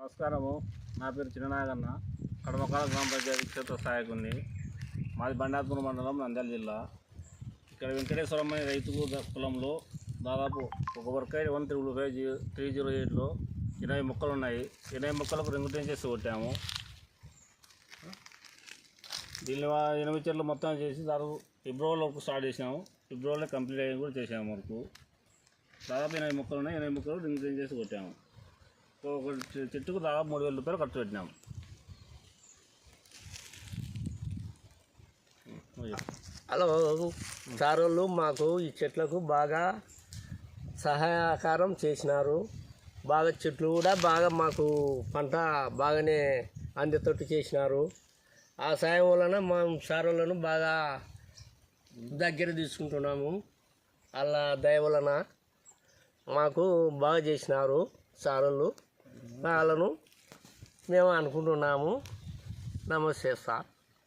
నమస్కారము. నా పేరు చిన్ననాగన్న, కడమకాల గ్రామ పంచాయతీ క్షేత్ర సహాయకుని. మాది బండాత్మూరు మండలం, నంద్యాల జిల్లా. ఇక్కడ వెంకటేశ్వరం అనే రైతు పొలంలో దాదాపు ఒక వర్కైడ్ 135/308లో 20 మొక్కలు ఉన్నాయి. 20 మొక్కలకు రింగుటేం చేసి కొట్టాము. దీన్ని 8 చెట్లు మొత్తం చేసి దాదాపు ఫిబ్రవరిలో స్టార్ట్ చేసాము. ఫిబ్రవరిలో కంప్లీట్ అయ్యి కూడా చేసాము. వరకు దాదాపు 8 మొక్కలు ఉన్నాయి. 8 మొక్కలు రింగుటేం చేసి కొట్టాము. ఒక చెట్టుకు దాదాపు 3,000 రూపాయలు ఖర్చు పెట్టినాము. హలో సార్, వాళ్ళు మాకు ఈ చెట్లకు బాగా సహాయకారం చేసినారు. బాగా చెట్లు కూడా బాగా మాకు పంట బాగానే అందేటట్టు చేసినారు. ఆ సాయం వలన మా సార్ వాళ్ళను బాగా దగ్గర తీసుకుంటున్నాము. అలా దయ వలన మాకు బాగా చేసినారు సార్ వాళ్ళు. వాళ్ళను మేము అనుకుంటున్నాము. నమస్తే సార్.